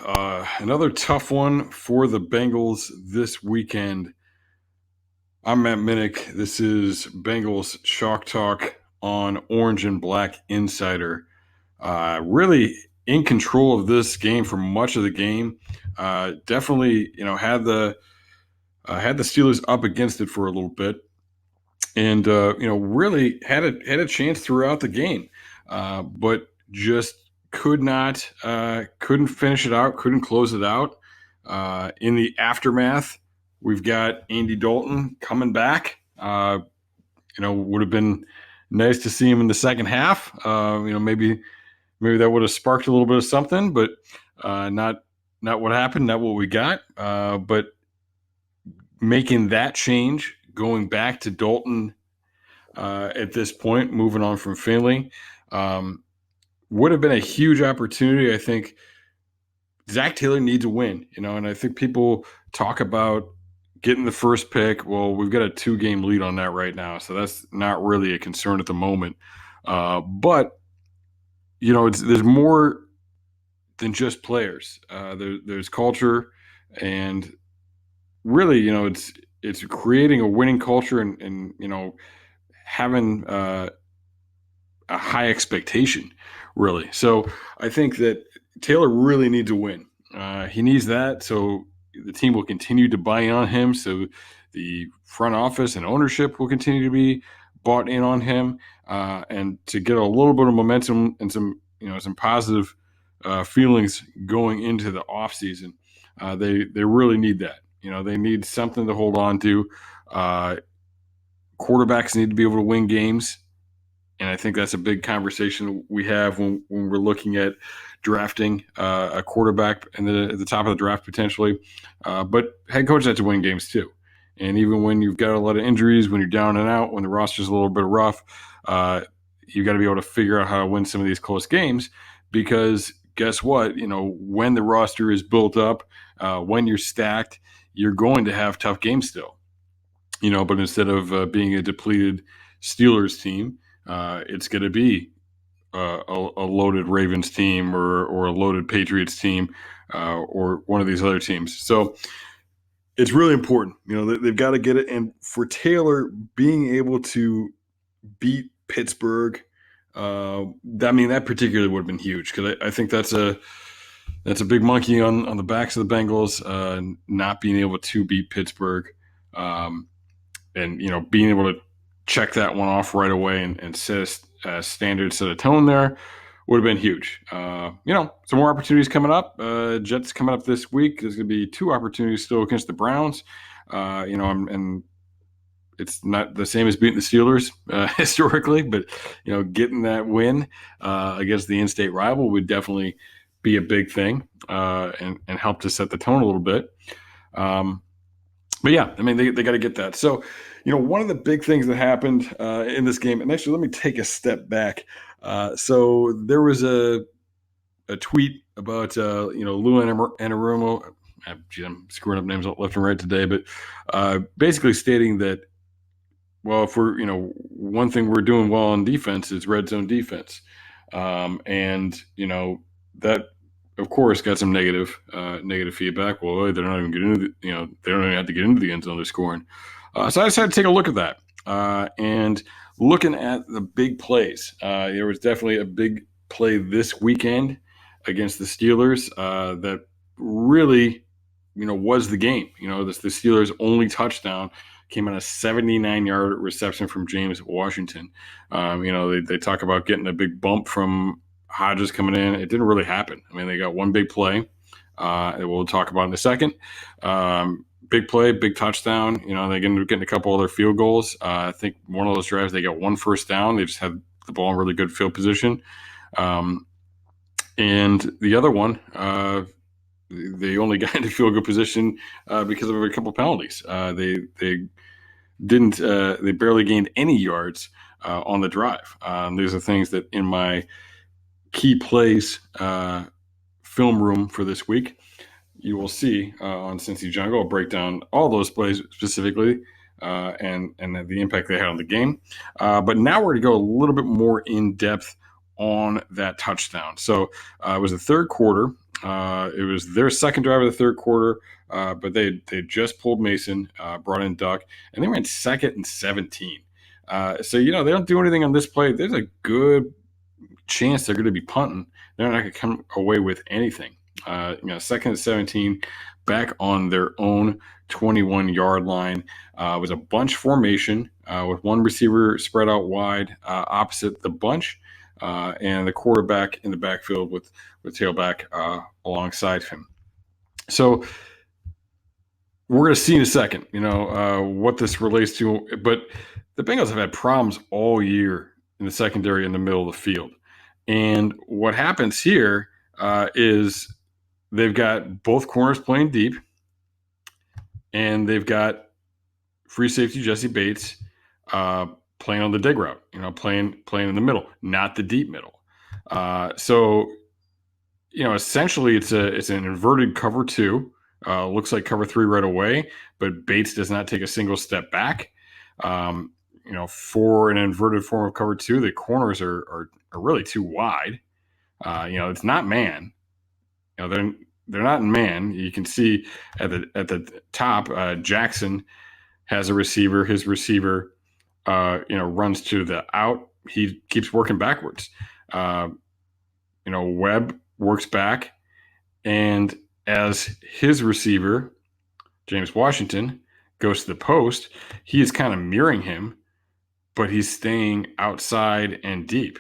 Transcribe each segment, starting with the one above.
Another tough one for the Bengals this weekend. I'm Matt Minich. This is Bengals Chalk Talk on Orange and Black Insider. Really in control of this game for much of the game. Definitely, had the Steelers up against it for a little bit, and really had a chance throughout the game, but just couldn't finish it out, couldn't close it out. In the aftermath, we've got Andy Dalton coming back. Would have been nice to see him in the second half. Maybe that would have sparked a little bit of something, but not what happened, not what we got. But making that change, going back to Dalton at this point, moving on from Finley, would have been a huge opportunity. I think Zach Taylor needs a win, and I think people talk about getting the first pick. Well, we've got a 2-game lead on that right now, so that's not really a concern at the moment. But there's more than just players. There's culture, and really, it's creating a winning culture and having a high expectation, really. So I think that Taylor really needs a win. He needs that so the team will continue to buy in on him. So the front office and ownership will continue to be bought in on him, and to get a little bit of momentum and some positive feelings going into the offseason. They really need that. They need something to hold on to. Quarterbacks need to be able to win games. And I think that's a big conversation we have when we're looking at drafting a quarterback at the top of the draft potentially. But head coaches have to win games too. And even when you've got a lot of injuries, when you're down and out, when the roster's a little bit rough, you've got to be able to figure out how to win some of these close games, because guess what? When the roster is built up, when you're stacked, you're going to have tough games still. But instead of being a depleted Steelers team, it's going to be a loaded Ravens team or a loaded Patriots team, or one of these other teams. So it's really important. They've got to get it. And for Taylor being able to beat Pittsburgh, that particularly would have been huge, because I think that's a big monkey on the backs of the Bengals, not being able to beat Pittsburgh, and being able to check that one off right away and set a standard, set a tone there would have been huge. Some more opportunities coming up. Jets coming up this week. There's going to be 2 opportunities still against the Browns. And it's not the same as beating the Steelers historically, but getting that win against the in-state rival would definitely be a big thing, and help to set the tone a little bit. But yeah, they got to get that. So, one of the big things that happened in this game, and actually let me take a step back. So there was a tweet about Lou Anarumo. I'm screwing up names left and right today, but basically stating that, well, if we're one thing we're doing well on defense is red zone defense, and that, of course, got some negative feedback. Well, they're not even getting into they don't even have to get into the end zone. They're scoring. So I decided to take a look at that, and looking at the big plays. There was definitely a big play this weekend against the Steelers that really, was the game. The Steelers' only touchdown came on a 79-yard reception from James Washington. They talk about getting a big bump from Hodges coming in. It didn't really happen. They got one big play that we'll talk about in a second. Big play, big touchdown. They ended up getting a couple other field goals. I think one of those drives, they got 1 first down. They just had the ball in really good field position. And the other one, they only got into field goal position because of a couple penalties. They barely gained any yards on the drive. These are things that in my key plays film room for this week, you will see on Cincy Jungle. I'll break down all those plays specifically, and the impact they had on the game. But now we're going to go a little bit more in depth on that touchdown. So it was the third quarter. It was their second drive of the third quarter, but they just pulled Mason, brought in Duck, and they went 2nd and 17. So they don't do anything on this play. There's a good chance they're going to be punting. They're not going to come away with anything. 2nd and 17, back on their own 21-yard line. It was a bunch formation with one receiver spread out wide opposite the bunch, and the quarterback in the backfield with tailback alongside him. So we're going to see in a second, what this relates to. But the Bengals have had problems all year in the secondary in the middle of the field. And what happens here is they've got both corners playing deep, and they've got free safety Jesse Bates playing on the dig route, playing in the middle, not the deep middle. So essentially it's an inverted cover 2. Looks like cover 3 right away, but Bates does not take a single step back. For an inverted form of cover 2, the corners are really too wide. It's not man. They're not in man. You can see at the top, Jackson has a receiver. His receiver, runs to the out. He keeps working backwards. Webb works back, and as his receiver, James Washington, goes to the post, he is kind of mirroring him, but he's staying outside and deep,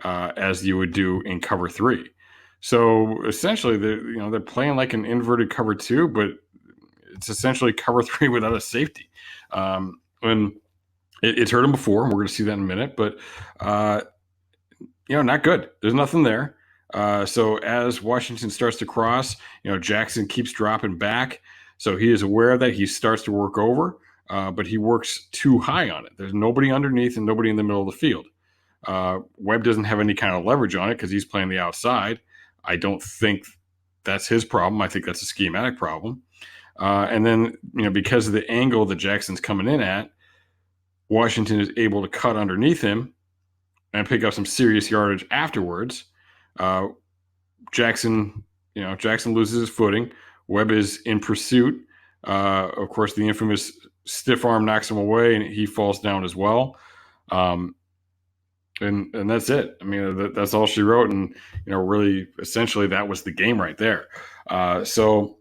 as you would do in cover 3. So essentially, they're playing like an inverted cover 2, but it's essentially cover 3 without a safety. And it's hurt him before, and we're going to see that in a minute. But not good. There's nothing there. So as Washington starts to cross, Jackson keeps dropping back. So he is aware of that. He starts to work over, but he works too high on it. There's nobody underneath and nobody in the middle of the field. Webb doesn't have any kind of leverage on it because he's playing the outside. I don't think that's his problem. I think that's a schematic problem. And then, because of the angle that Jackson's coming in at, Washington is able to cut underneath him and pick up some serious yardage afterwards. Jackson loses his footing. Webb is in pursuit. Of course, the infamous stiff arm knocks him away, and he falls down as well. And that's it. I mean, that's all she wrote. And, really, essentially, that was the game right there. So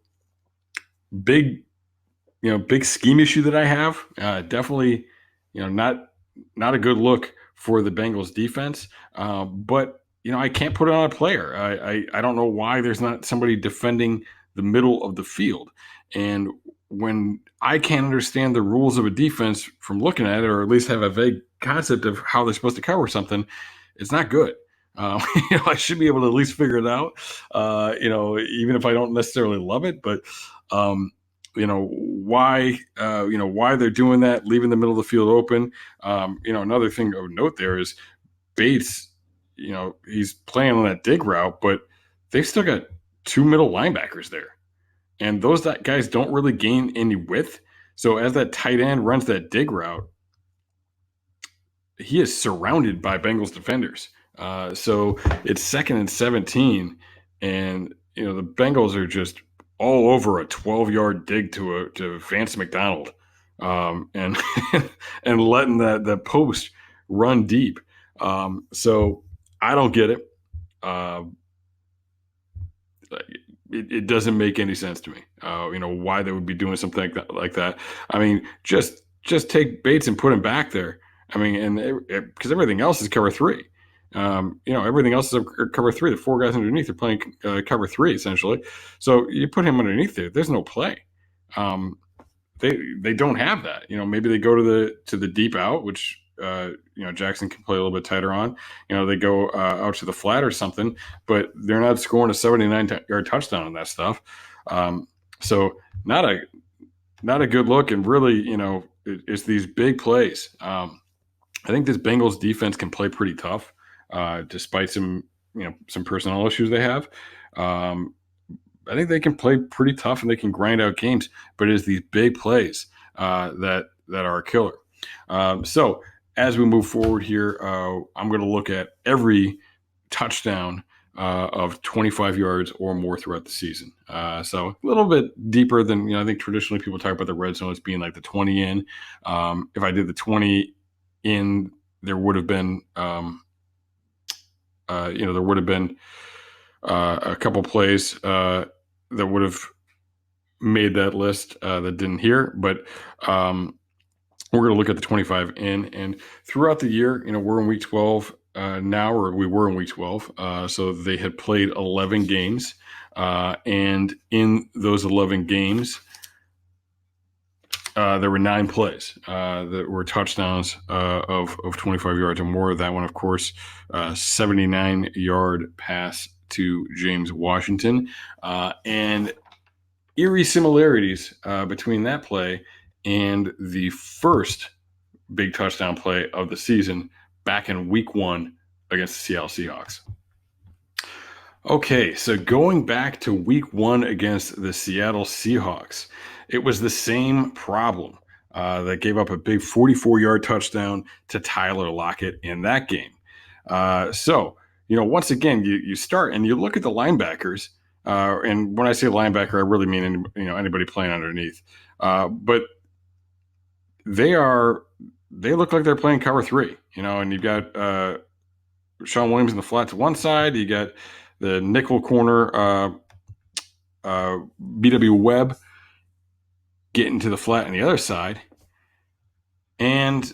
big scheme issue that I have. Definitely, not a good look for the Bengals defense. But, I can't put it on a player. I don't know why there's not somebody defending the middle of the field. And when I can't understand the rules of a defense from looking at it, or at least have a vague concept of how they're supposed to cover something, it's not good. I should be able to at least figure it out, even if I don't necessarily love it. But, why they're doing that, leaving the middle of the field open. Another thing of note there is Bates, he's playing on that dig route, but they've still got 2 middle linebackers there. And those guys don't really gain any width. So as that tight end runs that dig route, he is surrounded by Bengals defenders. So it's 2nd and 17, and the Bengals are just all over a 12-yard dig to Vance McDonald, and and letting that post run deep. So I don't get it. It doesn't make any sense to me. Why they would be doing something like that. I mean, just take Bates and put him back there. I mean, and because everything else is cover 3. Everything else is cover 3. The 4 guys underneath are playing cover 3 essentially. So you put him underneath there. There's no play. They don't have that. Maybe they go to the deep out, which Jackson can play a little bit tighter on. They go out to the flat or something, but they're not scoring a 79-yard touchdown on that stuff. So not a good look. And really, it's these big plays. I think this Bengals defense can play pretty tough, despite some personnel issues they have. I think they can play pretty tough and they can grind out games, but it's these big plays that are a killer. So as we move forward here, I'm going to look at every touchdown of 25 yards or more throughout the season. So a little bit deeper than, I think traditionally people talk about the red zone as being like the 20 in. If I did the 20 in, there would have been, there would have been a couple plays that would have made that list that didn't here, but we're going to look at the 25 in. And throughout the year, we're in week 12 now, or we were in week 12. So they had played 11 games. And in those 11 games, there were 9 plays that were touchdowns of 25 yards or more. That one, of course, 79-yard pass to James Washington. And eerie similarities between that play and the first big touchdown play of the season back in week 1 against the Seattle Seahawks. Okay, so going back to week 1 against the Seattle Seahawks, it was the same problem that gave up a big 44-yard touchdown to Tyler Lockett in that game. So, once again, you start and you look at the linebackers, and when I say linebacker, I really mean anybody playing underneath. But they look like they're playing cover 3, and you've got Sean Williams in the flat to one side. You got the nickel corner, B.W. Webb getting to the flat on the other side. And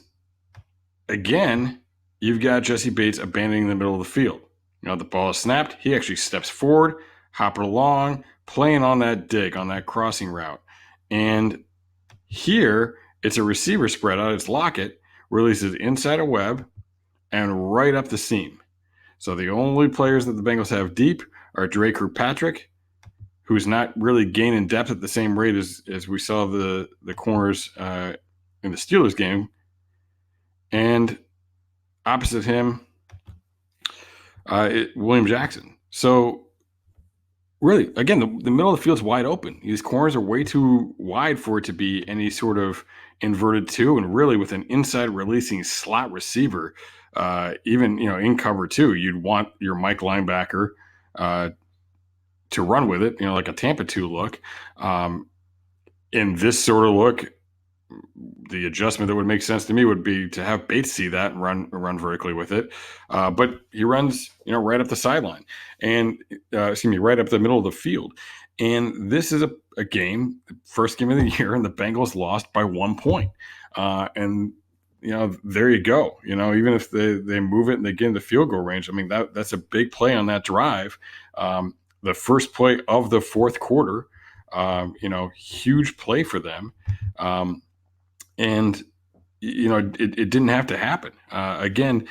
again, you've got Jesse Bates abandoning the middle of the field. The ball is snapped. He actually steps forward, hopping along, playing on that dig, on that crossing route. And here, it's a receiver spread out. It's Lockett, releases inside of Webb and right up the seam. So the only players that the Bengals have deep are Dre Kirkpatrick, who's not really gaining depth at the same rate as we saw the corners in the Steelers game. And opposite him, William Jackson. So really, again, the middle of the field's wide open. These corners are way too wide for it to be any sort of inverted 2, and really with an inside releasing slot receiver, even in cover 2, you'd want your Mike linebacker to run with it, like a Tampa 2 look. In this sort of look, the adjustment that would make sense to me would be to have Bates see that and run vertically with it. But he runs, right up the sideline and, right up the middle of the field. And this is a game, first game of the year, and the Bengals lost by 1 point. And, there you go. Even if they move it and they get into field goal range, that's a big play on that drive. The first play of the fourth quarter, huge play for them. And, it didn't have to happen. Again,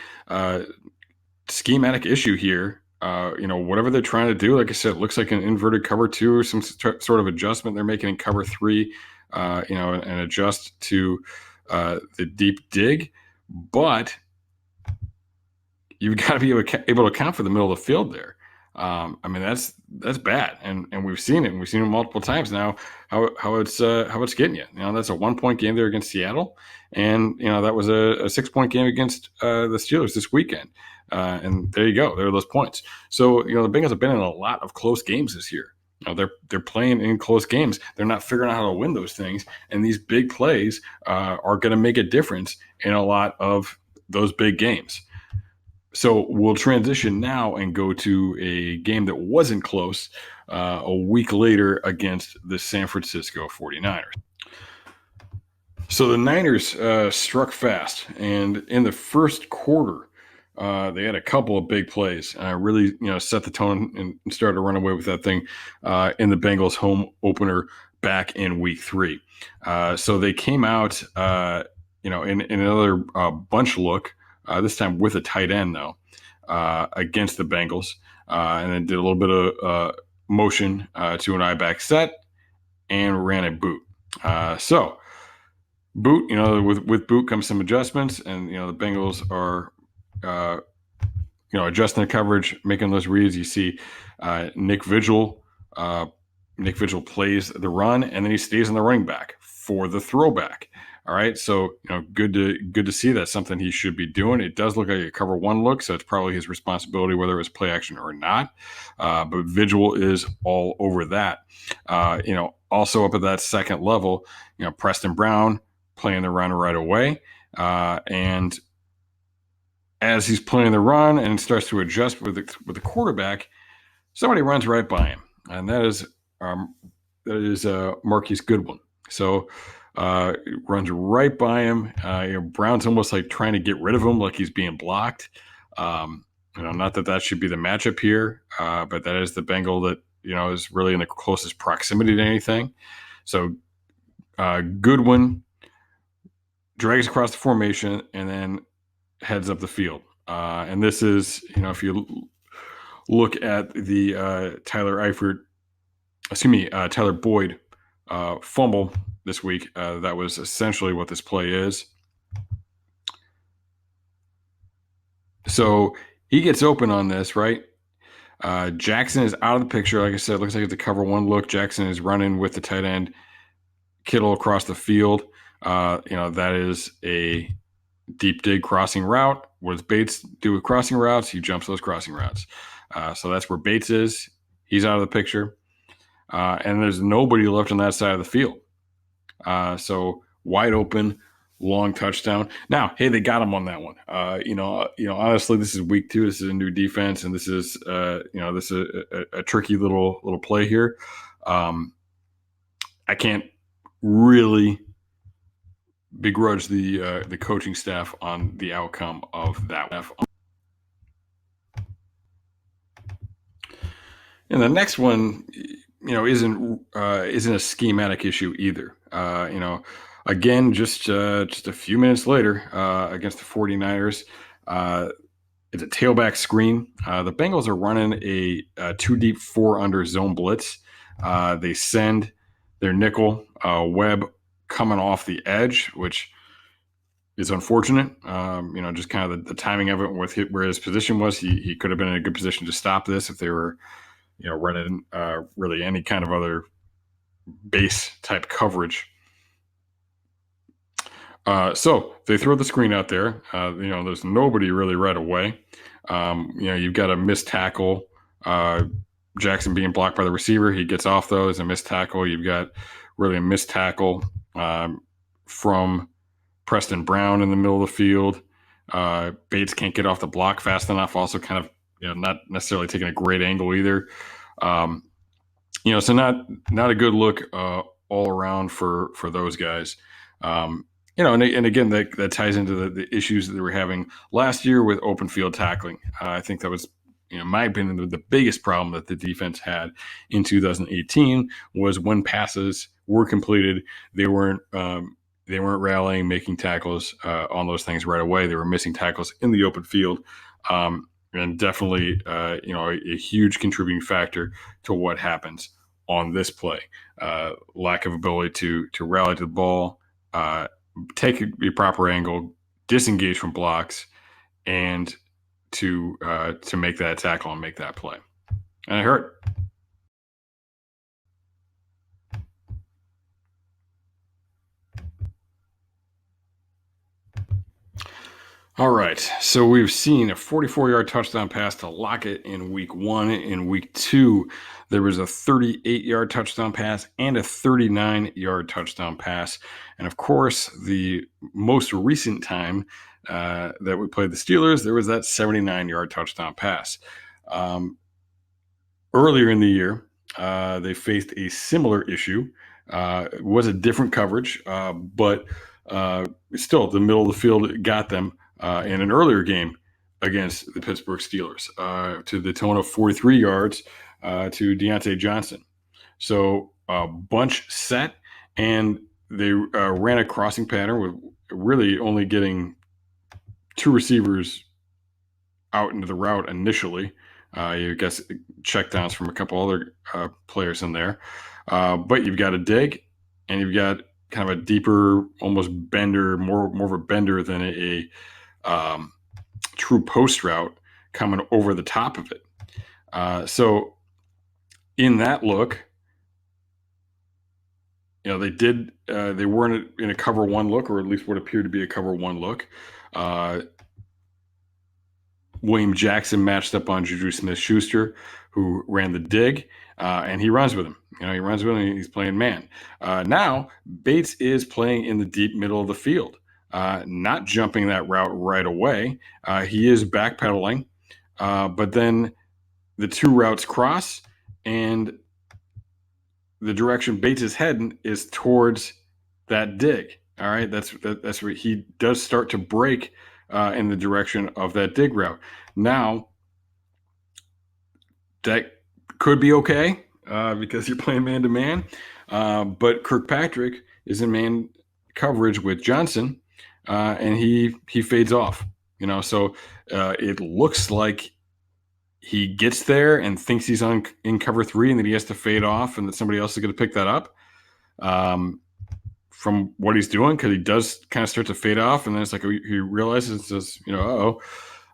schematic issue here. Whatever they're trying to do, like I said, it looks like an inverted cover 2 or some sort of adjustment they're making in cover 3, and adjust to the deep dig. But you've got to be able to account for the middle of the field there. That's bad, and we've seen it. And we've seen it multiple times now. How it's getting you. That's a 1-point game there against Seattle, and that was a 6-point game against the Steelers this weekend. And there you go. There are those points. So the Bengals have been in a lot of close games this year. They're playing in close games. They're not figuring out how to win those things, and these big plays are going to make a difference in a lot of those big games. So we'll transition now and go to a game that wasn't close a week later against the San Francisco 49ers. So the Niners struck fast, and in the first quarter, they had a couple of big plays, really set the tone and started to run away with that thing in the Bengals home opener back in week 3. So they came out, in another bunch look, this time with a tight end, though, against the Bengals, and then did a little bit of motion to an eye-back set and ran a boot. So boot, with boot comes some adjustments, and, the Bengals are, adjusting the coverage, making those reads. You see Nick Vigil. Nick Vigil plays the run, and then he stays on the running back for the throwback. All right, so good to see that's something he should be doing. It does look like a cover one look, so it's probably his responsibility whether it was play action or not. But visual is all over that. Also up at that second level, Preston Brown playing the run right away, and as he's playing the run and starts to adjust with the quarterback, somebody runs right by him, and that is Marquise Goodwin. So runs right by him. Brown's almost like trying to get rid of him, like he's being blocked. Not that should be the matchup here, but that is the Bengal that is really in the closest proximity to anything. So Goodwin drags across the formation and then heads up the field. And this is, if you look at the Tyler Boyd fumble this week, that was essentially what this play is. So he gets open on this, right? Jackson is out of the picture. Like I said, looks like it's a cover one look. Jackson is running with the tight end, Kittle across the field. That is a deep dig crossing route. What does Bates do with crossing routes? He jumps those crossing routes. So that's where Bates is. He's out of the picture. And there's nobody left on that side of the field. So wide open, long touchdown. Now, hey, they got him on that one. Honestly, this is week 2. This is a new defense, and this is a tricky little play here. I can't really begrudge the coaching staff on the outcome of that. And the next one, isn't a schematic issue either. Again, just a few minutes later against the 49ers, it's a tailback screen. The Bengals are running a 2 deep 4 under zone blitz. They send their nickel Webb coming off the edge, which is unfortunate. Just kind of the timing of it with where his position was. He could have been in a good position to stop this if they were running really any kind of other base type coverage. So they throw the screen out there. There's nobody really right away. You've got a missed tackle. Jackson being blocked by the receiver. He gets off those, a missed tackle. You've got really a missed tackle from Preston Brown in the middle of the field. Bates can't get off the block fast enough. Also kind of, not necessarily taking a great angle either. So not a good look all around for those guys. And again, that ties into the issues that they were having last year with open field tackling. I think that was, in my opinion, the biggest problem that the defense had in 2018 was when passes were completed, they weren't rallying, making tackles on those things right away. They were missing tackles in the open field. And definitely, a huge contributing factor to what happens on this play. Lack of ability to rally to the ball, take a proper angle, disengage from blocks, and to make that tackle and make that play. And it hurt. All right, so we've seen a 44-yard touchdown pass to Lockett in week 1. In week 2, there was a 38-yard touchdown pass and a 39-yard touchdown pass. And of course, the most recent time that we played the Steelers, there was that 79-yard touchdown pass. Earlier in the year, they faced a similar issue. It was a different coverage, but still, the middle of the field got them. In an earlier game against the Pittsburgh Steelers to the tune of 43 yards to Deontay Johnson. So bunch set, and they ran a crossing pattern with really only getting 2 receivers out into the route initially. You guess checkdowns from a couple other players in there. But you've got a dig, and you've got kind of a deeper, almost bender, more of a bender than a true post route coming over the top of it. So in that look, They weren't in a cover one look, or at least what appeared to be a cover one look. William Jackson matched up on Juju Smith-Schuster, who ran the dig, and he runs with him. He runs with him. He's playing man. Now Bates is playing in the deep middle of the field, not jumping that route right away. He is backpedaling, but then the two routes cross, and the direction Bates is heading is towards that dig. All right, that's where he does start to break in the direction of that dig route. Now, that could be okay because you're playing man to man, but Kirkpatrick is in man coverage with Johnson, and he fades off. So it looks like he gets there and thinks he's in cover three, and then he has to fade off, and that somebody else is going to pick that up. From what he's doing, because he does kind of start to fade off, and then it's like he realizes it's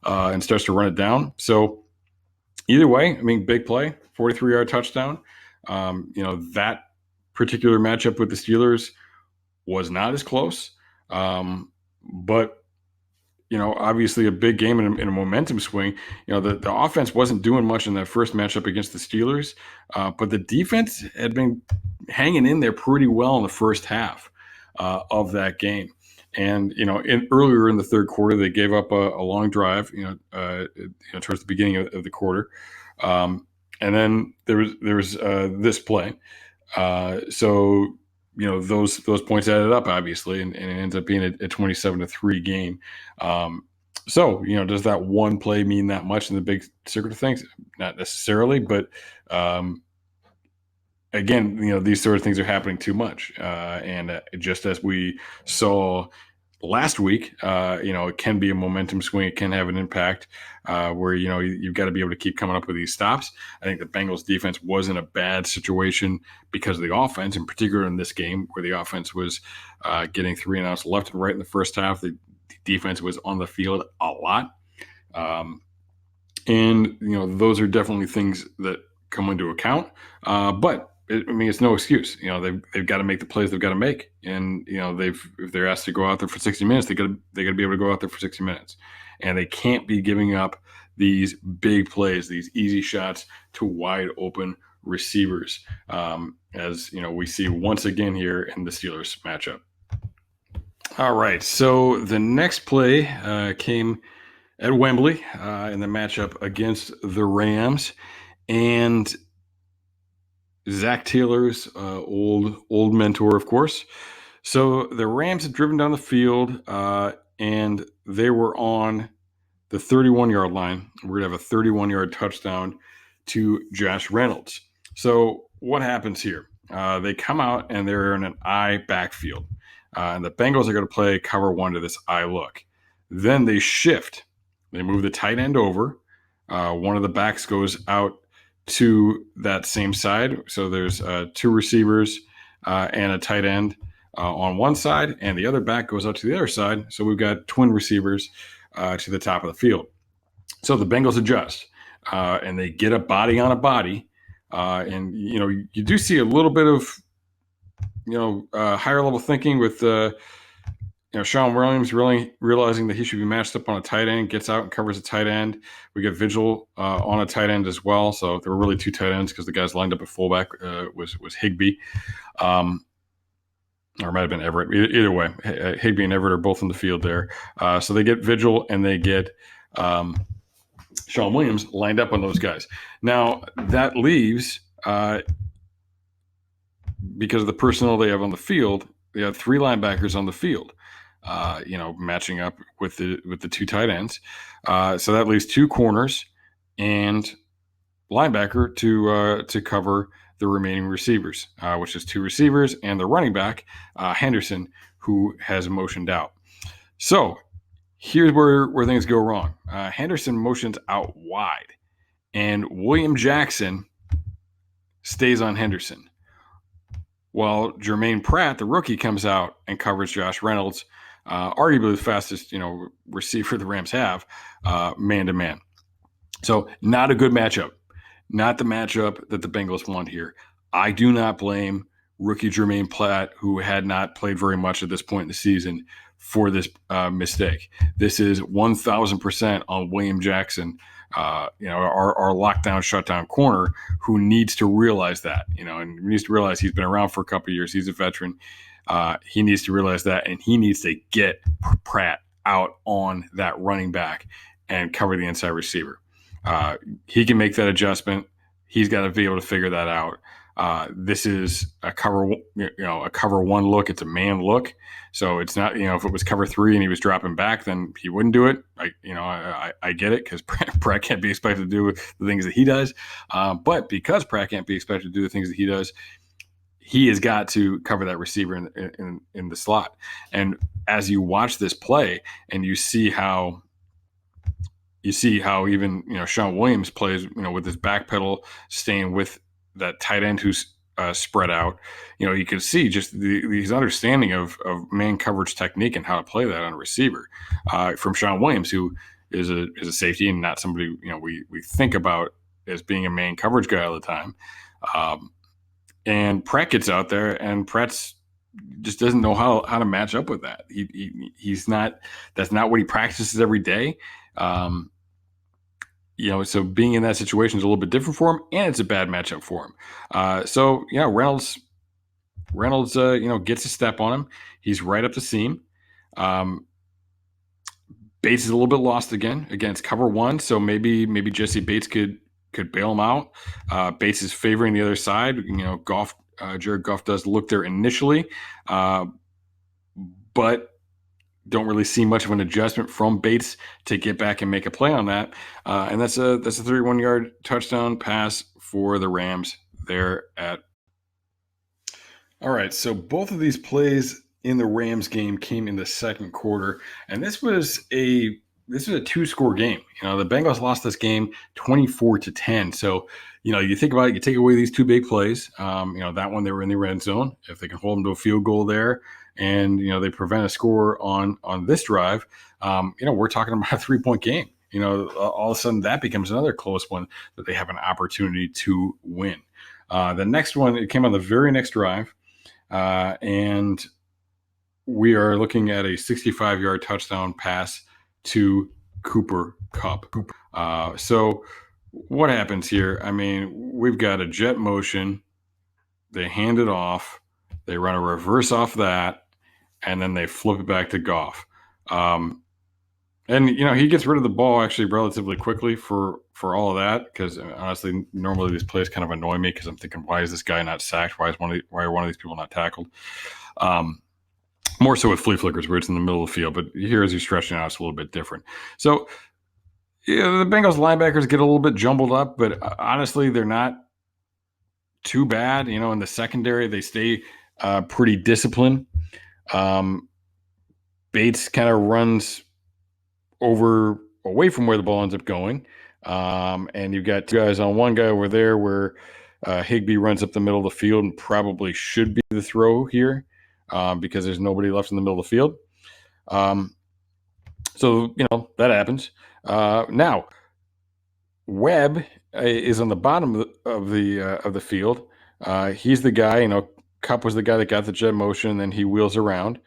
and starts to run it down. So either way, I mean, big play, 43-yard touchdown. That particular matchup with the Steelers was not as close, but obviously a big game and a momentum swing. The offense wasn't doing much in that first matchup against the Steelers, but the defense had been hanging in there pretty well in the first half of that game. And earlier in the third quarter, they gave up a long drive. Towards the beginning of the quarter, and then there was this play. So those points added up, obviously, and it ends up being a 27-3 game. So does that one play mean that much in the big circuit of things? Not necessarily, but again, these sort of things are happening too much, and just as we saw last week, it can be a momentum swing. It can have an impact where you've got to be able to keep coming up with these stops. I think the Bengals defense was in a bad situation because of the offense, in particular in this game where the offense was getting 3 and outs left and right in the first half. The defense was on the field a lot, and those are definitely things that come into account. But it's no excuse. They've got to make the plays they've got to make, and if they're asked to go out there for 60 minutes, they got to be able to go out there for 60 minutes, and they can't be giving up these big plays, these easy shots to wide open receivers, as we see once again here in the Steelers matchup. All right, so the next play came at Wembley in the matchup against the Rams, and Zach Taylor's old mentor, of course. So the Rams had driven down the field, and they were on the 31-yard line. We're going to have a 31-yard touchdown to Josh Reynolds. So what happens here? They come out, and they're in an I backfield. And the Bengals are going to play cover one to this I look. Then they shift. They move the tight end over. One of the backs goes out to that same side. So there's 2 receivers and a tight end on one side, and the other back goes out to the other side. So we've got twin receivers to the top of the field. So the Bengals adjust, and they get a body on a body. And, you do see a little bit of, higher level thinking with Sean Williams really realizing that he should be matched up on a tight end, gets out and covers a tight end. We get Vigil on a tight end as well. So there were really 2 tight ends because the guys lined up at fullback was Higbee. Or it might have been Everett. Either way, Higbee and Everett are both in the field there. So they get Vigil and they get Sean Williams lined up on those guys. Now, that leaves, because of the personnel they have on the field, they have 3 linebackers on the field. Matching up with the 2 tight ends. So that leaves 2 corners and linebacker to cover the remaining receivers, which is 2 receivers and the running back, Henderson, who has motioned out. So here's where things go wrong. Henderson motions out wide, and William Jackson stays on Henderson. While Jermaine Pratt, the rookie, comes out and covers Josh Reynolds, arguably the fastest, receiver the Rams have, man-to-man. So not a good matchup. Not the matchup that the Bengals want here. I do not blame rookie Jermaine Platt, who had not played very much at this point in the season, for this mistake. This is 1,000% on William Jackson, our lockdown, shutdown corner, who needs to realize that, and needs to realize he's been around for a couple of years. He's a veteran. He needs to realize that, and he needs to get Pratt out on that running back and cover the inside receiver. He can make that adjustment. He's got to be able to figure that out. This is a cover one look. It's a man look. So it's not, if it was cover 3 and he was dropping back, then he wouldn't do it. I get it, because Pratt can't be expected to do the things that he does. But because Pratt can't be expected to do the things that he does, he has got to cover that receiver in the slot. And as you watch this play and you see how even, Sean Williams plays, with his back pedal, staying with that tight end who's spread out, you can see just his understanding of man coverage technique and how to play that on a receiver from Sean Williams, who is a safety and not somebody, we think about as being a man coverage guy all the time. And Pratt gets out there, and Pratt's just doesn't know how to match up with that. He's not. That's not what he practices every day. So being in that situation is a little bit different for him, and it's a bad matchup for him. Reynolds, gets a step on him. He's right up the seam. Bates is a little bit lost again against cover 1, so maybe Jesse Bates could bail him out. Bates is favoring the other side. Jared Goff does look there initially, but don't really see much of an adjustment from Bates to get back and make a play on that. And that's a 31-yard touchdown pass for the Rams there at. All right, so both of these plays in the Rams game came in the second quarter, and this was a 2-score game. The Bengals lost this game 24-10. So, you think about it, you take away these 2 big plays. That one, they were in the red zone. If they can hold them to a field goal there, and they prevent a score on this drive, we're talking about a 3-point game. All of a sudden that becomes another close one that they have an opportunity to win. The next one, it came on the very next drive, and we are looking at a 65-yard touchdown pass to Cooper Kupp. So what happens here? We've got a jet motion. They hand it off. They run a reverse off that, and then they flip it back to Goff. And he gets rid of the ball actually relatively quickly for all of that, because honestly, normally these plays kind of annoy me, because I'm thinking, why is this guy not sacked? Why are one of these people not tackled? More so with flea flickers, where it's in the middle of the field, but here as he's stretching out, it's a little bit different. So the Bengals linebackers get a little bit jumbled up, but honestly, they're not too bad. In the secondary, they stay pretty disciplined. Bates kind of runs away from where the ball ends up going. And you've got 2 guys on one guy over there where Higbee runs up the middle of the field and probably should be the throw here, because there's nobody left in the middle of the field. So that happens. Now, Webb is on the bottom of the field. He's the guy. Kupp was the guy that got the jet motion, and then he wheels around.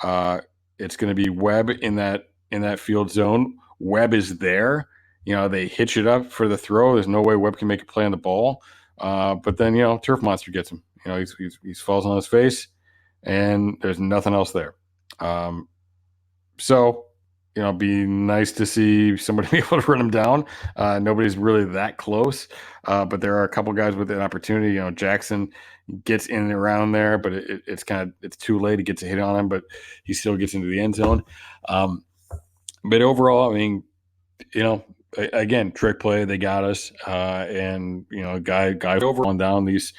It's going to be Webb in that field zone. Webb is there. They hitch it up for the throw. There's no way Webb can make a play on the ball. But then Turf Monster gets him. He falls on his face, and there's nothing else there. So it'd be nice to see somebody be able to run him down. Nobody's really that close, but there are a couple guys with an opportunity. Jackson gets in and around there, but it's too late. He gets a hit on him, but he still gets into the end zone. But overall, again, trick play, they got us, and guy over on down. These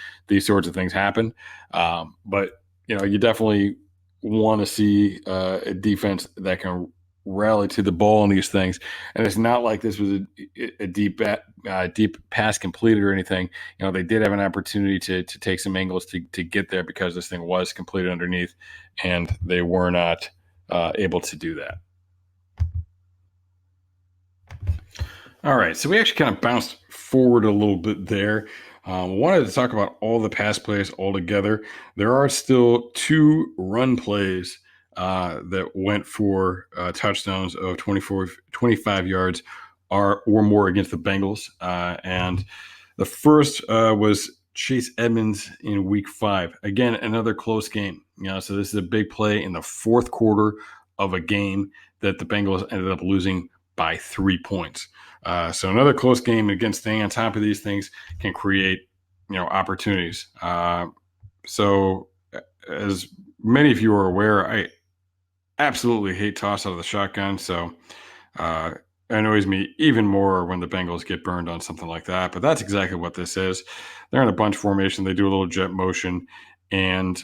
sorts of things happen, but you definitely want to see a defense that can rally to the ball in these things. And it's not like this was a deep pass completed or anything. They did have an opportunity to take some angles to get there, because this thing was completed underneath, and they were not able to do that. All right, so we actually kind of bounced forward a little bit there. Wanted to talk about all the pass plays all together. There are still 2 run plays that went for touchdowns of 25 yards or more against the Bengals. And the first was Chase Edmonds in week 5. Again, another close game. So this is a big play in the fourth quarter of a game that the Bengals ended up losing by 3 points. So another close game. Again, staying on top of these things can create opportunities. So as many of you are aware, I absolutely hate toss out of the shotgun. So it annoys me even more when the Bengals get burned on something like that. But that's exactly what this is. They're in a bunch formation. They do a little jet motion, and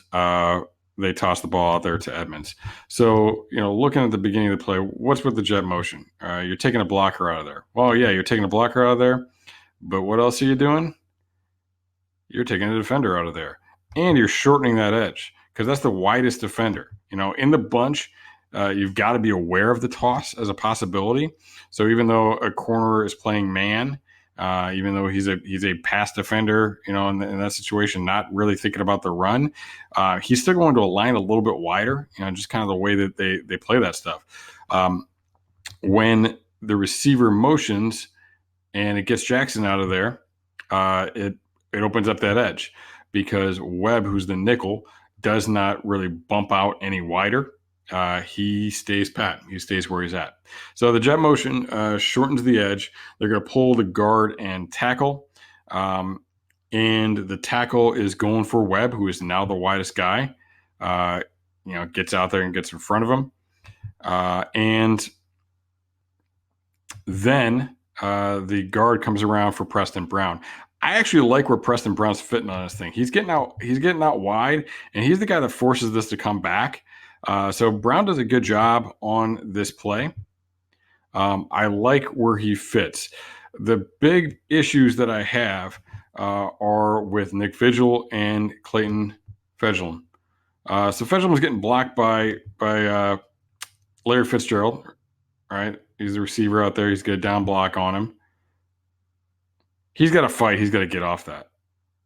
they toss the ball out there to Edmonds. So, looking at the beginning of the play, what's with the jet motion? You're taking a blocker out of there. Well, yeah, you're taking a blocker out of there. But what else are you doing? You're taking a defender out of there. And you're shortening that edge because that's the widest defender. In the bunch, you've got to be aware of the toss as a possibility. So even though a corner is playing man, even though he's a pass defender, in that situation, not really thinking about the run, he's still going to align a little bit wider, just kind of the way that they play that stuff. When the receiver motions and it gets Jackson out of there, it opens up that edge because Webb, who's the nickel, does not really bump out any wider. He stays pat. He stays where he's at. So the jet motion shortens the edge. They're going to pull the guard and tackle. And the tackle is going for Webb, who is now the widest guy. Gets out there and gets in front of him. And then the guard comes around for Preston Brown. I actually like where Preston Brown's fitting on this thing. He's getting out wide, and he's the guy that forces this to come back. So Brown does a good job on this play. I like where he fits. The big issues that I have are with Nick Vigil and Clayton Fejedelem. So Fejedelem was getting blocked by Larry Fitzgerald. Right, he's the receiver out there. He's got a down block on him. He's got to fight. He's got to get off that,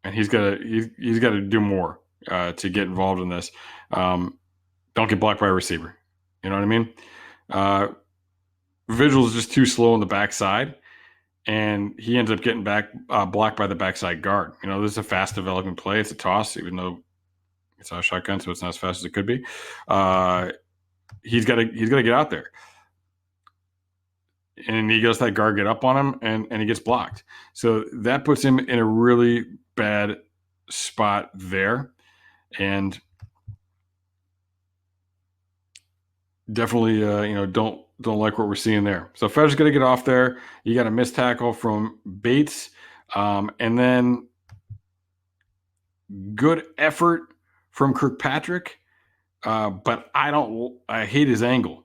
and he's got to do more to get involved in this. Don't get blocked by a receiver. You know what I mean? Vigil is just too slow on the backside, and he ends up getting blocked by the backside guard. This is a fast developing play. It's a toss, even though it's not a shotgun, so it's not as fast as it could be. He's got to get out there. And he goes that guard get up on him, and he gets blocked. So that puts him in a really bad spot there. And definitely, don't like what we're seeing there. So Fed's going to get off there. You got a missed tackle from Bates. And then good effort from Kirkpatrick. But I hate his angle.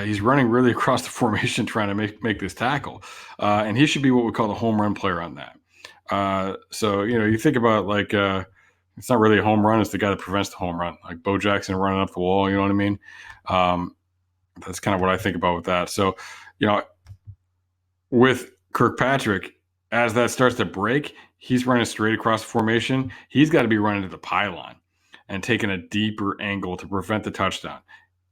He's running really across the formation trying to make this tackle. And he should be what we call the home run player on that. So, you think about it's not really a home run. It's the guy that prevents the home run, like Bo Jackson running up the wall. You know what I mean? That's kind of what I think about with that. So, with Kirkpatrick, as that starts to break, he's running straight across the formation. He's got to be running to the pylon and taking a deeper angle to prevent the touchdown.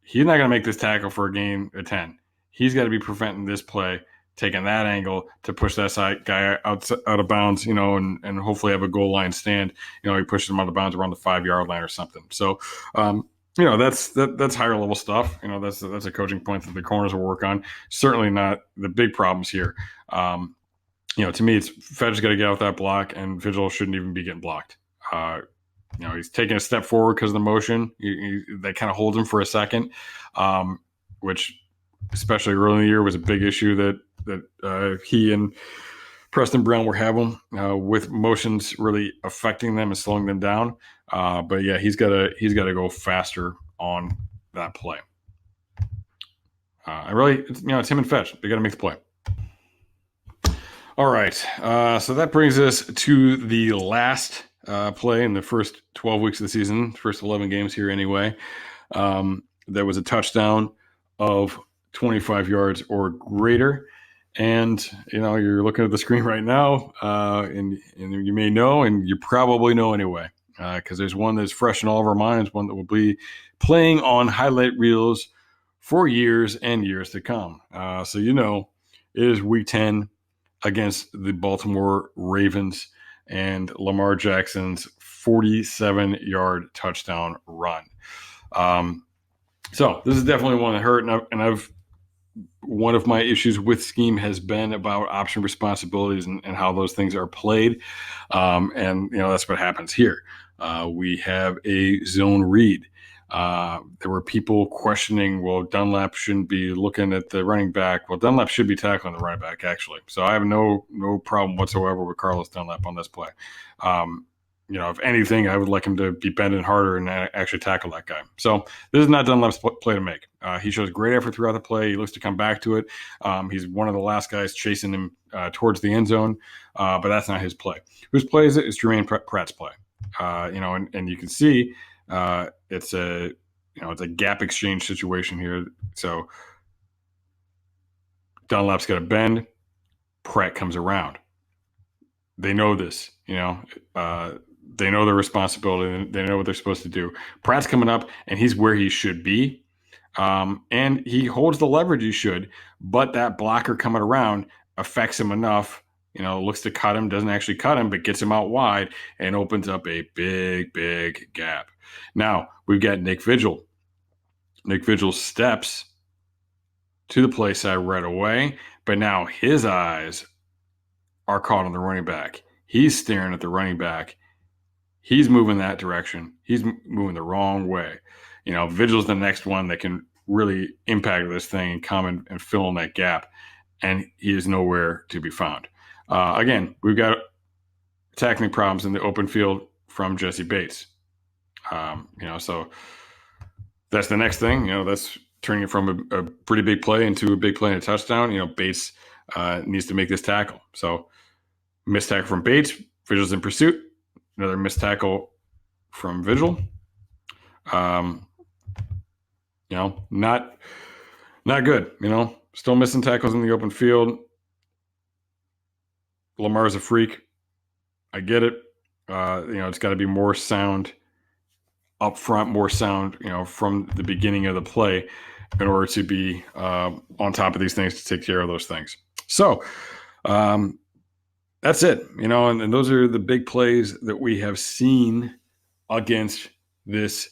He's not going to make this tackle for a game of 10. He's got to be preventing this play, taking that angle to push that side guy out of bounds, and hopefully have a goal line stand. He pushes him out of bounds around the 5-yard line or something. So, that's higher level stuff. That's a coaching point that the corners will work on. Certainly not the big problems here. To me, it's Fed's got to get out that block, and Vigil shouldn't even be getting blocked. He's taking a step forward because of the motion. That kind of holds him for a second, which, especially early in the year, was a big issue that he and Preston Brown were having with motions really affecting them and slowing them down. But yeah, he's got to go faster on that play. It's him and Fetch. They got to make the play. All right, so that brings us to the last play in the first 12 weeks of the season, first 11 games here anyway. There was a touchdown of 25 yards or greater. And, you're looking at the screen right now, and you may know, and you probably know anyway, because there's one that's fresh in all of our minds, one that will be playing on highlight reels for years and years to come. So, it is week 10 against the Baltimore Ravens and Lamar Jackson's 47-yard touchdown run. So this is definitely one that hurt, and one of my issues with scheme has been about option responsibilities and how those things are played. And that's what happens here. We have a zone read. There were people questioning, well, Dunlap shouldn't be looking at the running back. Well, Dunlap should be tackling the running back, actually. So I have no problem whatsoever with Carlos Dunlap on this play. If anything, I would like him to be bending harder and actually tackle that guy. So this is not Dunlap's play to make. He shows great effort throughout the play. He looks to come back to it. He's one of the last guys chasing him towards the end zone, but that's not his play. Whose play is it? It's Jermaine Pratt's play. And you can see it's a gap exchange situation here. So Dunlap's got a bend. Pratt comes around. They know this. They know their responsibility. They know what they're supposed to do. Pratt's coming up, and he's where he should be. And he holds the leverage he should, but that blocker coming around affects him enough, looks to cut him, doesn't actually cut him, but gets him out wide and opens up a big, big gap. Now, we've got Nick Vigil. Nick Vigil steps to the play side right away, but now his eyes are caught on the running back. He's staring at the running back. He's moving that direction. He's moving the wrong way. Vigil's the next one that can really impact this thing and come and fill in that gap, and he is nowhere to be found. Again, we've got tackling problems in the open field from Jesse Bates. So that's the next thing. That's turning it from a pretty big play into a big play and a touchdown. Bates needs to make this tackle. So missed tackle from Bates. Vigil's in pursuit. Another missed tackle from Vigil. Not good. Still missing tackles in the open field. Lamar's a freak. I get it. It's got to be more sound up front, more sound, from the beginning of the play in order to be on top of these things, to take care of those things. So, that's it, and those are the big plays that we have seen against this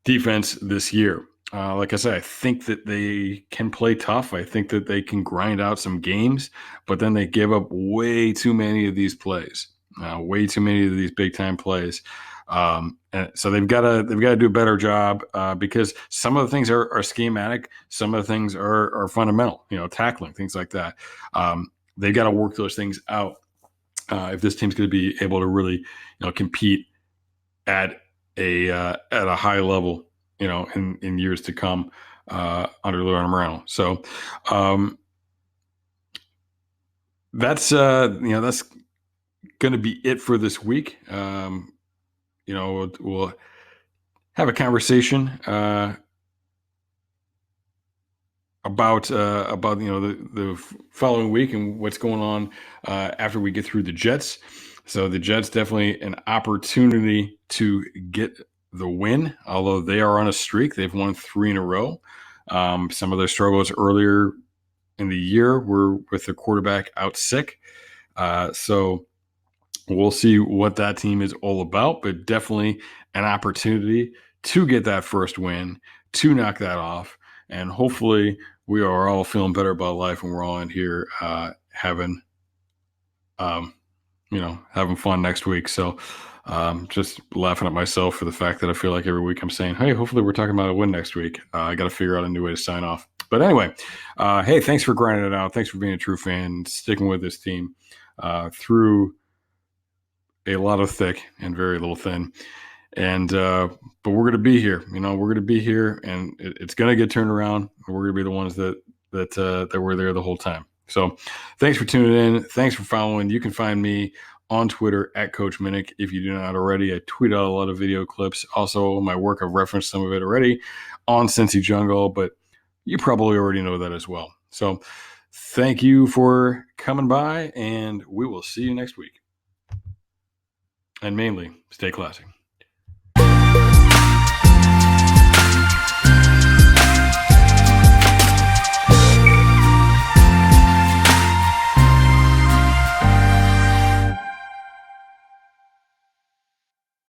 defense this year. Like I said, I think that they can play tough. I think that they can grind out some games, but then they give up way too many of these plays, way too many of these big time plays. And so they've got to do a better job because some of the things are schematic, some of the things are fundamental, tackling, things like that. They've got to work those things out if this team's going to be able to really, compete at a high level, in years to come under Lamar Jackson. So that's going to be it for this week. We'll have a conversation about the following week and what's going on after we get through the Jets. So the Jets definitely an opportunity to get the win, although they are on a streak. They've won 3 in a row. Some of their struggles earlier in the year were with the quarterback out sick. So we'll see what that team is all about, but definitely an opportunity to get that first win, to knock that off. And hopefully we are all feeling better about life when we're all in here having fun next week. So just laughing at myself for the fact that I feel like every week I'm saying, hey, hopefully we're talking about a win next week. I got to figure out a new way to sign off. But anyway, hey, thanks for grinding it out. Thanks for being a true fan, sticking with this team through a lot of thick and very little thin. And but we're going to be here. We're going to be here, and it's going to get turned around. We're going to be the ones that were there the whole time. So thanks for tuning in. Thanks for following. You can find me on Twitter at Coach Minich. If you do not already, I tweet out a lot of video clips. Also, my work, I've referenced some of it already on Cincy Jungle, but you probably already know that as well. So Thank you for coming by, and we will see you next week. And mainly, stay classy.